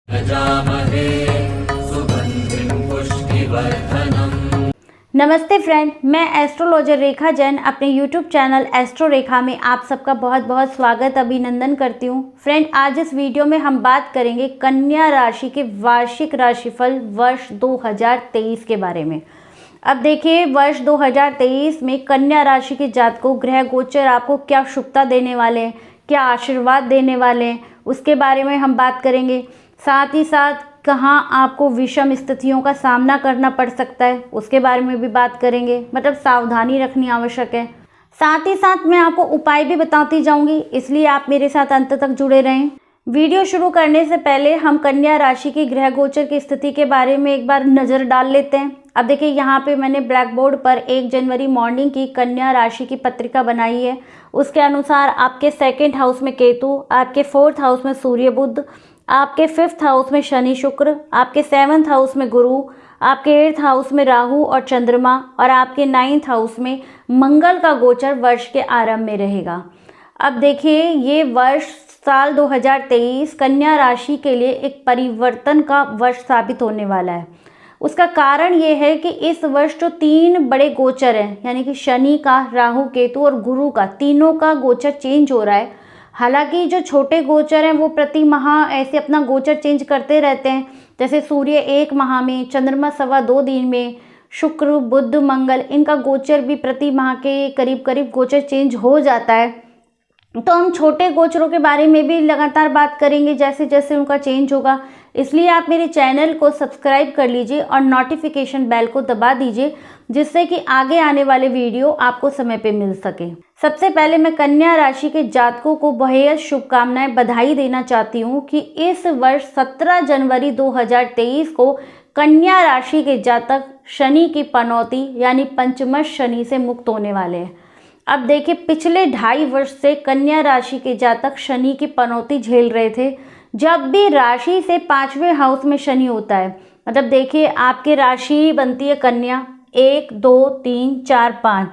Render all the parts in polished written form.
प्रजामहे सुगन्धिं पुष्टिवर्धनम्। नमस्ते फ्रेंड, मैं एस्ट्रोलॉजर रेखा जैन अपने यूट्यूब चैनल एस्ट्रो रेखा में आप सबका बहुत बहुत स्वागत अभिनंदन करती हूँ। फ्रेंड, आज इस वीडियो में हम बात करेंगे कन्या राशि के वार्षिक राशिफल वर्ष 2023 के बारे में। अब देखिए, वर्ष 2023 में कन्या राशि के जातकों ग्रह गोचर आपको क्या शुभता देने वाले हैं, क्या आशीर्वाद देने वाले हैं, उसके बारे में हम बात करेंगे। साथ ही साथ कहाँ आपको विषम स्थितियों का सामना करना पड़ सकता है, उसके बारे में भी बात करेंगे। मतलब सावधानी रखनी आवश्यक है। साथ ही साथ मैं आपको उपाय भी बताती जाऊंगी, इसलिए आप मेरे साथ अंत तक जुड़े रहें। वीडियो शुरू करने से पहले हम कन्या राशि की ग्रह गोचर की स्थिति के बारे में एक बार नज़र डाल लेते हैं। अब देखिए, यहाँ पे मैंने ब्लैक बोर्ड पर 1 जनवरी मॉर्निंग की कन्या राशि की पत्रिका बनाई है। उसके अनुसार आपके 2nd हाउस में केतु, आपके 4th हाउस में सूर्य बुध, आपके 5th हाउस में शनि शुक्र, आपके 7th हाउस में गुरु, आपके 8th हाउस में राहु और चंद्रमा और आपके 9th हाउस में मंगल का गोचर वर्ष के आरंभ में रहेगा। अब देखिए, ये वर्ष साल 2023 कन्या राशि के लिए एक परिवर्तन का वर्ष साबित होने वाला है। उसका कारण ये है कि इस वर्ष जो 3 बड़े गोचर हैं, यानी कि शनि का, राहु केतु और गुरु का, तीनों का गोचर चेंज हो रहा है। हालांकि जो छोटे गोचर हैं वो प्रति माह ऐसे अपना गोचर चेंज करते रहते हैं। जैसे सूर्य 1 माह में, चंद्रमा 2.25 दिन में, शुक्र बुध मंगल, इनका गोचर भी प्रति माह के करीब करीब गोचर चेंज हो जाता है। तो हम छोटे गोचरों के बारे में भी लगातार बात करेंगे जैसे जैसे उनका चेंज होगा। इसलिए आप मेरे चैनल को सब्सक्राइब कर लीजिए और नोटिफिकेशन बेल को दबा दीजिए, जिससे कि आगे आने वाले वीडियो आपको समय पे मिल सके। सबसे पहले मैं कन्या राशि के जातकों को बेहद शुभकामनाएं, बधाई देना चाहती हूँ कि इस वर्ष 17 जनवरी 2023 को कन्या राशि के जातक शनि की पनौती यानी पंचमश शनि से मुक्त होने वाले हैं। अब देखिए, पिछले 2.5 वर्ष से कन्या राशि के जातक शनि की पनौती झेल रहे थे। जब भी राशि से 5वें हाउस में शनि होता है, मतलब देखिए आपकी राशि बनती है कन्या, 1 2 3 4 5,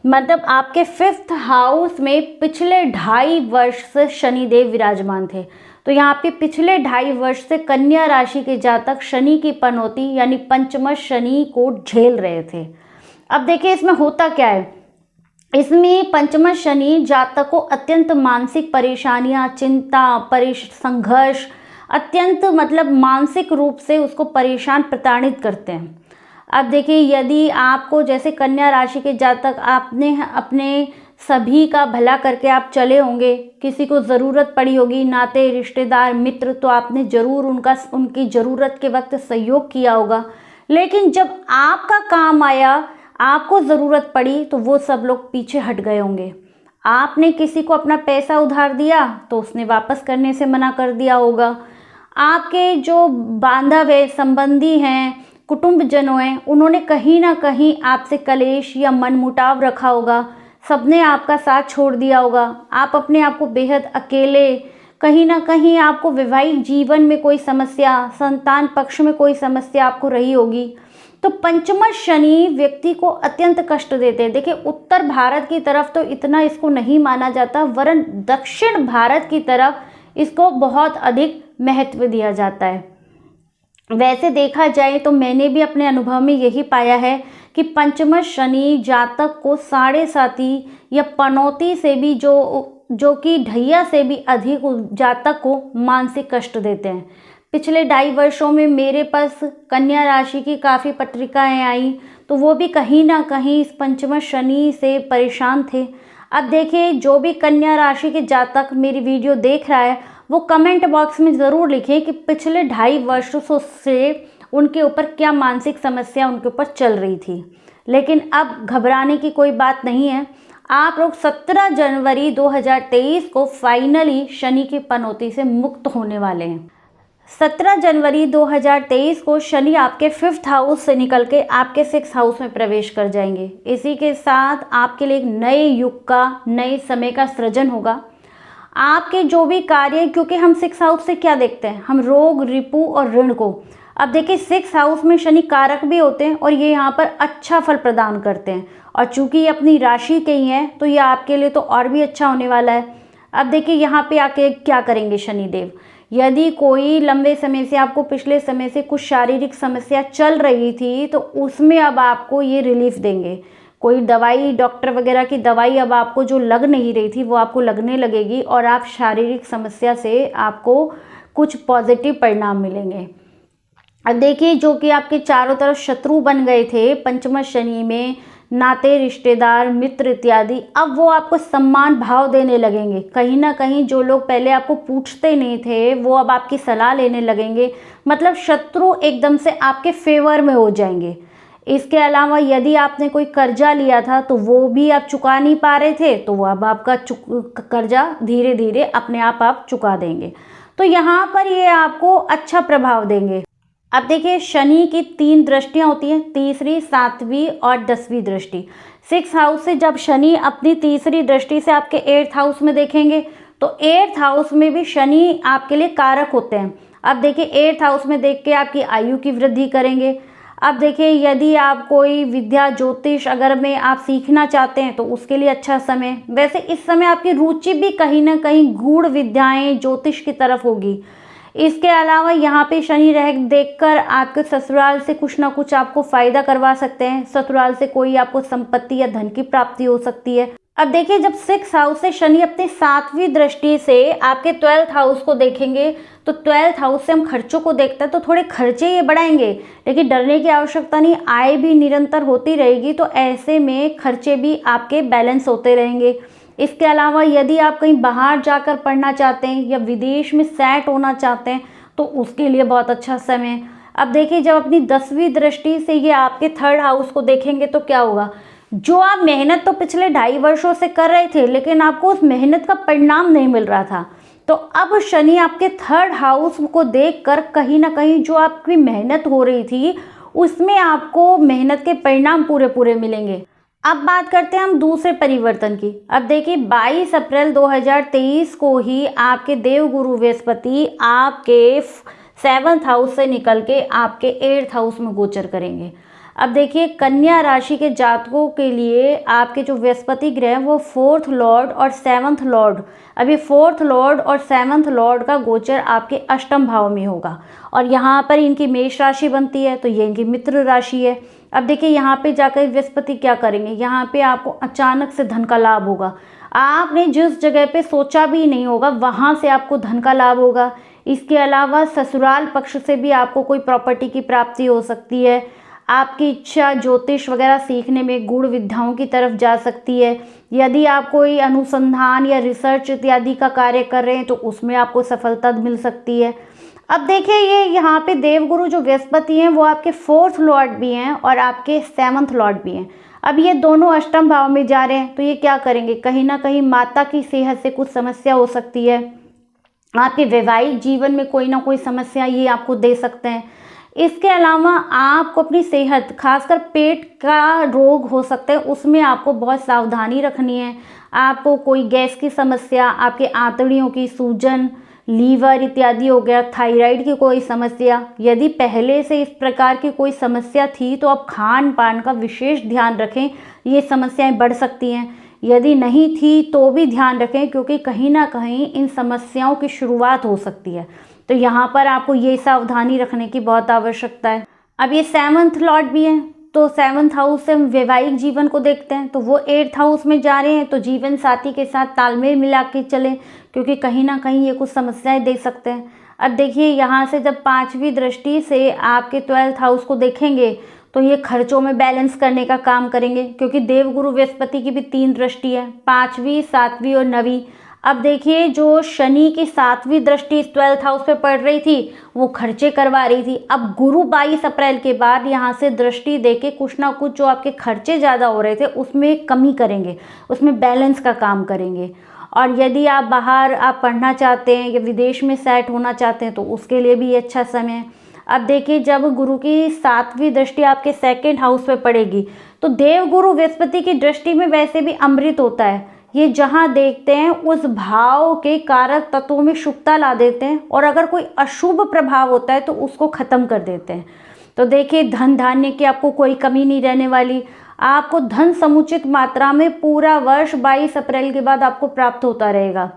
मतलब आपके 5th हाउस में पिछले 2.5 वर्ष से शनिदेव विराजमान थे। तो यहाँ पे पिछले 2.5 वर्ष से कन्या राशि के जातक शनि की पनौती यानी पंचमश शनि को झेल रहे थे। अब देखिए, इसमें होता क्या है, इसमें पंचमश शनि जातक को अत्यंत मानसिक परेशानियां, चिंता, संघर्ष, अत्यंत मतलब मानसिक रूप से उसको परेशान, प्रताड़ित करते हैं। अब देखिए, यदि आपको जैसे कन्या राशि के जातक आपने अपने सभी का भला करके आप चले होंगे, किसी को ज़रूरत पड़ी होगी, नाते रिश्तेदार मित्र, तो आपने ज़रूर उनकी ज़रूरत के वक्त सहयोग किया होगा। लेकिन जब आपका काम आया, आपको ज़रूरत पड़ी, तो वो सब लोग पीछे हट गए होंगे। आपने किसी को अपना पैसा उधार दिया तो उसने वापस करने से मना कर दिया होगा। आपके जो बांधव है, संबंधी हैं, कुटुंबजनों हैं, उन्होंने कहीं ना कहीं आपसे कलेश या मनमुटाव रखा होगा। सबने आपका साथ छोड़ दिया होगा। आप अपने आप को बेहद अकेले, कहीं ना कहीं आपको वैवाहिक जीवन में कोई समस्या, संतान पक्ष में कोई समस्या आपको रही होगी। तो पंचमश शनि व्यक्ति को अत्यंत कष्ट देते हैं। देखिए, उत्तर भारत की तरफ तो इतना इसको नहीं माना जाता, वरन दक्षिण भारत की तरफ इसको बहुत अधिक महत्व दिया जाता है। वैसे देखा जाए तो मैंने भी अपने अनुभव में यही पाया है कि पंचमश शनि जातक को साढ़े साती या पनौती से भी जो कि ढैया से भी अधिक जातक को मानसिक कष्ट देते हैं। पिछले 2.5 वर्षों में मेरे पास कन्या राशि की काफ़ी पत्रिकाएं आई, तो वो भी कहीं ना कहीं इस पंचमश शनि से परेशान थे। अब देखिए, जो भी कन्या राशि के जातक मेरी वीडियो देख रहा है, वो कमेंट बॉक्स में ज़रूर लिखें कि पिछले 2.5 वर्षों से उनके ऊपर क्या मानसिक समस्या उनके ऊपर चल रही थी। लेकिन अब घबराने की कोई बात नहीं है। आप लोग 17 जनवरी 2023 को फाइनली शनि की पनौती से मुक्त होने वाले हैं। 17 जनवरी 2023 को शनि आपके 5th हाउस से निकल के आपके 6th हाउस में प्रवेश कर जाएंगे। इसी के साथ आपके लिए एक नए युग का, नए समय का सृजन होगा। आपके जो भी कार्य, क्योंकि हम 6th हाउस से क्या देखते हैं, हम रोग, रिपु और ऋण को। अब देखिए, 6th हाउस में शनि कारक भी होते हैं और ये यहाँ पर अच्छा फल प्रदान करते हैं। और चूंकि ये अपनी राशि के ही हैं, तो ये आपके लिए तो और भी अच्छा होने वाला है। अब देखिए, यहाँ पे आके क्या करेंगे शनिदेव, यदि कोई लंबे समय से आपको पिछले समय से कुछ शारीरिक समस्या चल रही थी तो उसमें अब आपको ये रिलीफ देंगे। कोई दवाई, डॉक्टर वगैरह की दवाई अब आपको जो लग नहीं रही थी वो आपको लगने लगेगी और आप शारीरिक समस्या से आपको कुछ पॉजिटिव परिणाम मिलेंगे। अब देखिए, जो कि आपके चारों तरफ शत्रु बन गए थे पंचम शनि में, नाते, रिश्तेदार, मित्र इत्यादि, अब वो आपको सम्मान भाव देने लगेंगे। कहीं ना कहीं जो लोग पहले आपको पूछते नहीं थे वो अब आपकी सलाह लेने लगेंगे। मतलब शत्रु एकदम से आपके फेवर में हो जाएंगे। इसके अलावा यदि आपने कोई कर्जा लिया था तो वो भी आप चुका नहीं पा रहे थे, तो वो अब आपका कर्जा धीरे धीरे अपने आप चुका देंगे। तो यहाँ पर ये आपको अच्छा प्रभाव देंगे। अब देखिए, शनि की 3 दृष्टियां होती हैं, तीसरी, 7वीं और 10वीं दृष्टि। 6th हाउस से जब शनि अपनी तीसरी दृष्टि से आपके 8th हाउस में देखेंगे तो 8th हाउस में भी शनि आपके लिए कारक होते हैं। अब देखिए, 8th हाउस में देख के आपकी आयु की वृद्धि करेंगे। अब देखिए, यदि आप कोई विद्या, ज्योतिष अगर में आप सीखना चाहते हैं तो उसके लिए अच्छा समय। वैसे इस समय आपकी रुचि भी कहीं ना कहीं गूढ़ विद्याएं, ज्योतिष की तरफ होगी। इसके अलावा यहाँ पे शनि रह देखकर आपके ससुराल से कुछ ना कुछ आपको फायदा करवा सकते हैं। ससुराल से कोई आपको संपत्ति या धन की प्राप्ति हो सकती है। अब देखिए, जब 6th हाउस से शनि अपनी 7वीं दृष्टि से आपके 12th हाउस को देखेंगे तो 12th हाउस से हम खर्चों को देखते हैं तो थोड़े खर्चे ये बढ़ाएंगे, लेकिन डरने की आवश्यकता नहीं। आय भी निरंतर होती रहेगी, तो ऐसे में खर्चे भी आपके बैलेंस होते रहेंगे। इसके अलावा यदि आप कहीं बाहर जाकर पढ़ना चाहते हैं या विदेश में सेट होना चाहते हैं तो उसके लिए बहुत अच्छा समय है। अब देखिए, जब अपनी 10वीं दृष्टि से ये आपके 3rd हाउस को देखेंगे तो क्या होगा, जो आप मेहनत तो पिछले 2.5 वर्षों से कर रहे थे लेकिन आपको उस मेहनत का परिणाम नहीं मिल रहा था, तो अब शनि आपके 3rd हाउस को देखकर कहीं ना कहीं जो आपकी मेहनत हो रही थी उसमें आपको मेहनत के परिणाम पूरे पूरे मिलेंगे। अब बात करते हैं हम दूसरे परिवर्तन की। अब देखिए, 22 अप्रैल 2023 को ही आपके देवगुरु बृहस्पति आपके 7th हाउस से निकल के आपके 8th हाउस में गोचर करेंगे। अब देखिए, कन्या राशि के जातकों के लिए आपके जो बृहस्पति ग्रह हैं वो 4th लॉर्ड और 7th लॉर्ड, अभी 4th लॉर्ड और 7th लॉर्ड का गोचर आपके अष्टम भाव में होगा और यहाँ पर इनकी मेष राशि बनती है तो ये इनकी मित्र राशि है। अब देखिए, यहाँ पे जाकर बृहस्पति क्या करेंगे, यहाँ पे आपको अचानक से धन का लाभ होगा। आपने जिस जगह पे सोचा भी नहीं होगा वहाँ से आपको धन का लाभ होगा। इसके अलावा ससुराल पक्ष से भी आपको कोई प्रॉपर्टी की प्राप्ति हो सकती है। आपकी इच्छा ज्योतिष वगैरह सीखने में गूढ़ विद्याओं की तरफ जा सकती है। यदि आप कोई अनुसंधान या रिसर्च इत्यादि का कार्य कर रहे हैं तो उसमें आपको सफलता मिल सकती है। अब देखिए, ये यहाँ पे देवगुरु जो बृहस्पति हैं वो आपके 4th लॉर्ड भी हैं और आपके 7th लॉर्ड भी हैं। अब ये दोनों अष्टम भाव में जा रहे हैं तो ये क्या करेंगे, कहीं ना कहीं माता की सेहत से कुछ समस्या हो सकती है। आपके वैवाहिक जीवन में कोई ना कोई समस्या ये आपको दे सकते हैं। इसके अलावा आपको अपनी सेहत, खासकर पेट का रोग हो सकता है, उसमें आपको बहुत सावधानी रखनी है। आपको कोई गैस की समस्या, आपके आंतड़ियों की सूजन, लीवर इत्यादि हो गया, थायराइड की कोई समस्या, यदि पहले से इस प्रकार की कोई समस्या थी तो आप खान पान का विशेष ध्यान रखें, ये समस्याएं बढ़ सकती हैं। यदि नहीं थी तो भी ध्यान रखें क्योंकि कहीं ना कहीं इन समस्याओं की शुरुआत हो सकती है, तो यहाँ पर आपको ये सावधानी रखने की बहुत आवश्यकता है। अब ये 7th लॉर्ड भी हैं तो 7th हाउस से हम वैवाहिक जीवन को देखते हैं तो वो 8th हाउस में जा रहे हैं, तो जीवन साथी के साथ तालमेल मिला के चलें क्योंकि कहीं ना कहीं ये कुछ समस्याएं दे सकते हैं। अब देखिए, यहाँ से जब 5वीं दृष्टि से आपके 12th हाउस को देखेंगे तो ये खर्चों में बैलेंस करने का काम करेंगे क्योंकि देवगुरु बृहस्पति की भी 3 दृष्टि है, 5वीं, 7वीं और 9वीं। अब देखिए, जो शनि की 7वीं दृष्टि 12th हाउस पे पड़ रही थी वो खर्चे करवा रही थी। अब गुरु 22 अप्रैल के बाद यहाँ से दृष्टि देके कुछ ना कुछ जो आपके खर्चे ज़्यादा हो रहे थे उसमें कमी करेंगे, उसमें बैलेंस का काम करेंगे। और यदि आप बाहर आप पढ़ना चाहते हैं या विदेश में सेट होना चाहते हैं तो उसके लिए भी अच्छा समय है। अब देखिए, जब गुरु की 7वीं दृष्टि आपके 2nd हाउस पे पड़ेगी तो देवगुरु बृहस्पति की दृष्टि में वैसे भी अमृत होता है, ये जहाँ देखते हैं उस भाव के कारक तत्वों में शुभता ला देते हैं और अगर कोई अशुभ प्रभाव होता है तो उसको ख़त्म कर देते हैं। तो देखिए, धन धान्य की आपको कोई कमी नहीं रहने वाली, आपको धन समुचित मात्रा में पूरा वर्ष 22 अप्रैल के बाद आपको प्राप्त होता रहेगा।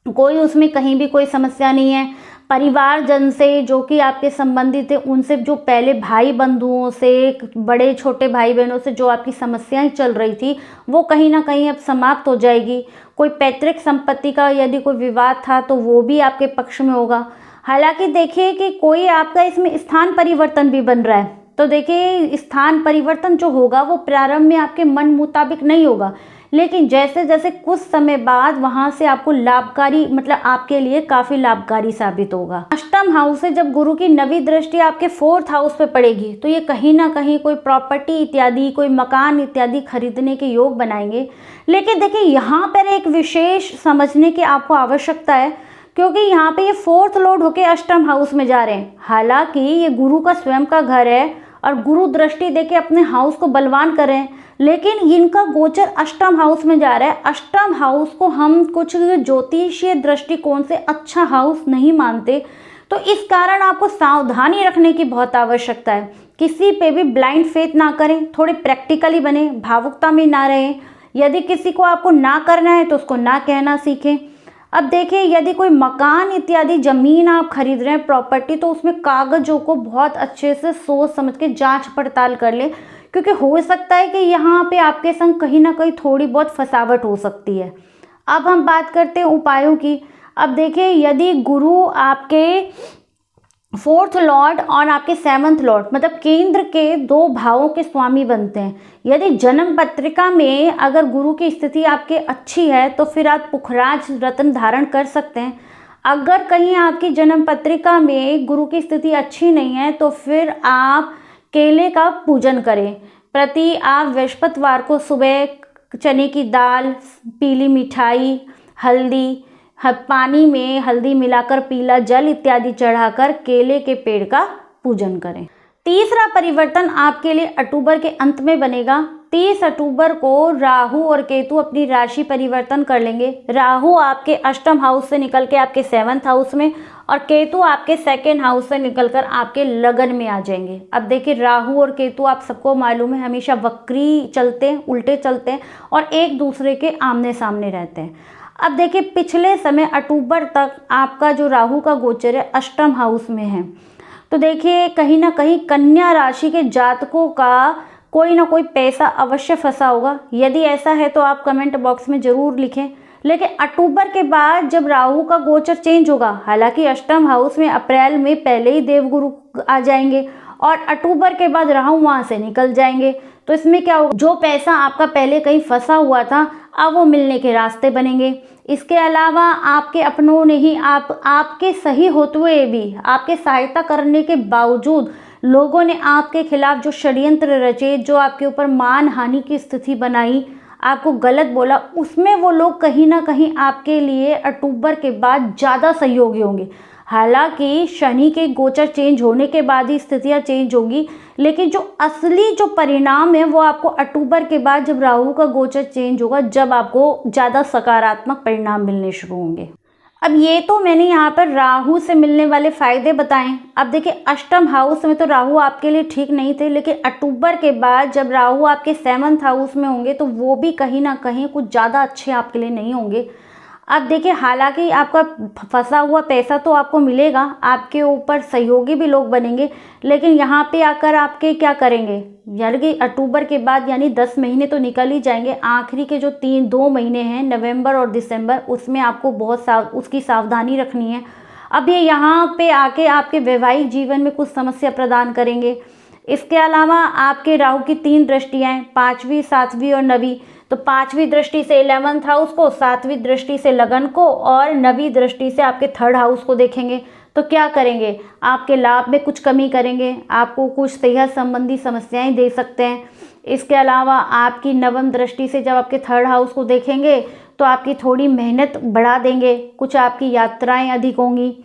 कोई उसमें कहीं भी कोई समस्या नहीं है। परिवारजन से जो कि आपके संबंधित है, उनसे जो पहले भाई बंधुओं से, बड़े छोटे भाई बहनों से जो आपकी समस्याएं चल रही थी, वो कहीं ना कहीं अब समाप्त हो जाएगी। कोई पैतृक संपत्ति का यदि कोई विवाद था तो वो भी आपके पक्ष में होगा। हालांकि देखिए कि कोई आपका इसमें स्थान परिवर्तन भी बन रहा है, तो देखिए स्थान परिवर्तन जो होगा वो प्रारंभ में आपके मन मुताबिक नहीं होगा, लेकिन जैसे जैसे कुछ समय बाद वहां से आपको लाभकारी, मतलब आपके लिए काफी लाभकारी साबित होगा। अष्टम हाउस से जब गुरु की नवी दृष्टि आपके 4th हाउस पे पड़ेगी तो ये कहीं ना कहीं कोई प्रॉपर्टी इत्यादि, कोई मकान इत्यादि खरीदने के योग बनाएंगे। लेकिन देखिए यहाँ पर एक विशेष समझने की आपको आवश्यकता है, क्योंकि यहाँ पे ये 4th लॉर्ड होके अष्टम हाउस में जा रहे हैं। हालांकि ये गुरु का स्वयं का घर है और गुरु दृष्टि देके अपने हाउस को बलवान कर रहे हैं, लेकिन इनका गोचर अष्टम हाउस में जा रहा है। अष्टम हाउस को हम कुछ ज्योतिषीय दृष्टिकोण से अच्छा हाउस नहीं मानते, तो इस कारण आपको सावधानी रखने की बहुत आवश्यकता है। किसी पे भी ब्लाइंड फेथ ना करें, थोड़े प्रैक्टिकली बने, भावुकता में ना रहें। यदि किसी को आपको ना करना है तो उसको ना कहना सीखें। अब देखिए, यदि कोई मकान इत्यादि जमीन आप खरीद रहे हैं, प्रॉपर्टी, तो उसमें कागजों को बहुत अच्छे से सोच समझ के जांच पड़ताल कर ले, क्योंकि हो सकता है कि यहाँ पे आपके संग कहीं ना कहीं थोड़ी बहुत फसावट हो सकती है। अब हम बात करते हैं उपायों की। अब देखिए, यदि गुरु आपके 4th लॉर्ड और आपके 7th लॉर्ड, मतलब केंद्र के 2 भावों के स्वामी बनते हैं, यदि जन्म पत्रिका में अगर गुरु की स्थिति आपके अच्छी है तो फिर आप पुखराज रत्न धारण कर सकते हैं। अगर कहीं आपकी जन्म पत्रिका में गुरु की स्थिति अच्छी नहीं है तो फिर आप केले का पूजन करें। प्रति आप बृहस्पतिवार को सुबह चने की दाल, पीली मिठाई, हल्दी, पानी में हल्दी मिलाकर पीला जल इत्यादि चढ़ाकर केले के पेड़ का पूजन करें। तीसरा परिवर्तन आपके लिए अक्टूबर के अंत में बनेगा। 30 अक्टूबर को राहु और केतु अपनी राशि परिवर्तन कर लेंगे। राहु आपके अष्टम हाउस से निकल के आपके 7th हाउस में और केतु आपके 2nd हाउस से निकलकर आपके लगन में आ जाएंगे। अब देखिए, राहु और केतु आप सबको मालूम है हमेशा वक्री चलते हैं, उल्टे चलते हैं और एक दूसरे के आमने सामने रहते हैं। अब देखिए, पिछले समय अक्टूबर तक आपका जो राहु का गोचर है अष्टम हाउस में है, तो देखिए कहीं ना कहीं कन्या राशि के जातकों का कोई ना कोई पैसा अवश्य फंसा होगा। यदि ऐसा है तो आप कमेंट बॉक्स में ज़रूर लिखें। लेकिन अक्टूबर के बाद जब राहु का गोचर चेंज होगा, हालांकि अष्टम हाउस में अप्रैल में पहले ही देवगुरु आ जाएंगे और अक्टूबर के बाद राहु वहाँ से निकल जाएंगे, तो इसमें क्या होगा, जो पैसा आपका पहले कहीं फंसा हुआ था अब वो मिलने के रास्ते बनेंगे। इसके अलावा आपके अपनों ने ही आपके सही होते हुए भी, आपके सहायता करने के बावजूद लोगों ने आपके खिलाफ जो षड्यंत्र रचे, जो आपके ऊपर मान हानि की स्थिति बनाई, आपको गलत बोला, उसमें वो लोग कहीं ना कहीं आपके लिए अक्टूबर के बाद ज़्यादा सहयोगी होंगे। हालांकि शनि के गोचर चेंज होने के बाद ही स्थितियाँ चेंज होगी, लेकिन जो असली जो परिणाम है वो आपको अक्टूबर के बाद जब राहु का गोचर चेंज होगा, जब आपको ज़्यादा सकारात्मक परिणाम मिलने शुरू होंगे। अब ये तो मैंने यहाँ पर राहु से मिलने वाले फ़ायदे बताएं। अब देखिए, अष्टम हाउस में तो राहु आपके लिए ठीक नहीं थे, लेकिन अक्टूबर के बाद जब राहु आपके 7th हाउस में होंगे तो वो भी कहीं ना कहीं कुछ ज़्यादा अच्छे आपके लिए नहीं होंगे। अब देखिए, हालांकि आपका फंसा हुआ पैसा तो आपको मिलेगा, आपके ऊपर सहयोगी भी लोग बनेंगे, लेकिन यहाँ पे आकर आपके क्या करेंगे, यानी कि अक्टूबर के बाद यानी 10 महीने तो निकल ही जाएंगे। आखिरी के जो 2 महीने हैं, नवंबर और दिसंबर, उसमें आपको बहुत उसकी सावधानी रखनी है। अब ये यहाँ पे आके आपके वैवाहिक जीवन में कुछ समस्या प्रदान करेंगे। इसके अलावा आपके राहु की 3 दृष्टियाँ हैं, 5वीं, 7वीं और 9वीं। तो 5वीं दृष्टि से 11th हाउस को, 7वीं दृष्टि से लगन को और 9वीं दृष्टि से आपके 3rd हाउस को देखेंगे। तो क्या करेंगे, आपके लाभ में कुछ कमी करेंगे, आपको कुछ सेहत संबंधी समस्याएं दे सकते हैं। इसके अलावा आपकी 9वीं दृष्टि से जब आपके 3rd हाउस को देखेंगे तो आपकी थोड़ी मेहनत बढ़ा देंगे, कुछ आपकी यात्राएं अधिक होंगी,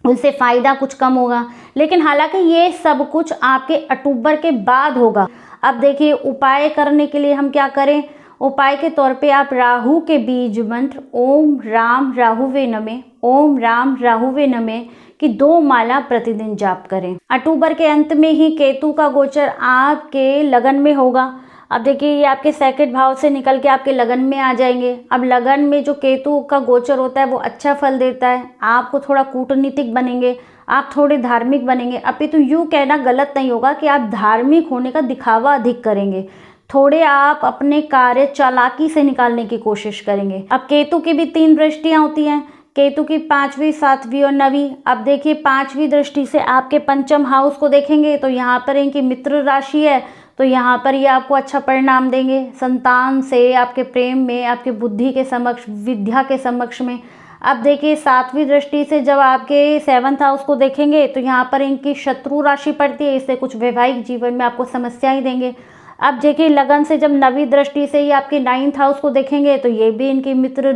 उनसे फ़ायदा कुछ कम होगा। लेकिन हालांकि ये सब कुछ आपके अक्टूबर के बाद होगा। अब देखिए, उपाय करने के लिए हम क्या करें। उपाय के तौर पे आप राहु के बीज मंत्र ओम राम राहुवे नमः, ओम राम राहुवे नमः की 2 माला प्रतिदिन जाप करें। अक्टूबर के अंत में ही केतु का गोचर आपके लगन में होगा। अब देखिए ये आपके सेकंड भाव से निकल के आपके लगन में आ जाएंगे। अब लगन में जो केतु का गोचर होता है वो अच्छा फल देता है, आपको थोड़ा कूटनीतिक बनेंगे, आप थोड़े धार्मिक बनेंगे। अपितु यूँ कहना गलत नहीं होगा कि आप धार्मिक होने का दिखावा अधिक करेंगे, थोड़े आप अपने कार्य चालाकी से निकालने की कोशिश करेंगे। अब केतु की भी 3 दृष्टियां होती हैं, केतु की 5वीं, 7वीं और 9वीं। अब देखिए 5वीं दृष्टि से आपके पंचम हाउस को देखेंगे तो यहाँ पर इनकी मित्र राशि है, तो यहाँ पर ये आपको अच्छा परिणाम देंगे संतान से, आपके प्रेम में, आपके बुद्धि के समक्ष, विद्या के समक्ष में। अब देखिए 7वीं दृष्टि से जब आपके 7th हाउस को देखेंगे तो यहाँ पर इनकी शत्रु राशि पड़ती है, इससे कुछ वैवाहिक जीवन में आपको समस्याएं देंगे। अब देखिए लगन से जब 9वीं दृष्टि से ये आपके 9th हाउस को देखेंगे तो ये भी इनकी मित्र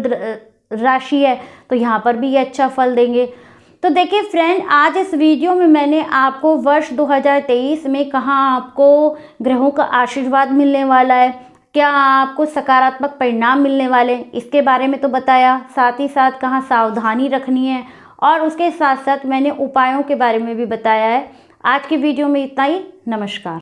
राशि है, तो यहाँ पर भी ये अच्छा फल देंगे। तो देखिए फ्रेंड, आज इस वीडियो में मैंने आपको वर्ष 2023 में कहाँ आपको ग्रहों का आशीर्वाद मिलने वाला है, क्या आपको सकारात्मक परिणाम मिलने वाले, इसके बारे में तो बताया, साथ ही साथ कहाँ सावधानी रखनी है, और उसके साथ साथ मैंने उपायों के बारे में भी बताया है। आज की वीडियो में इतना ही। नमस्कार।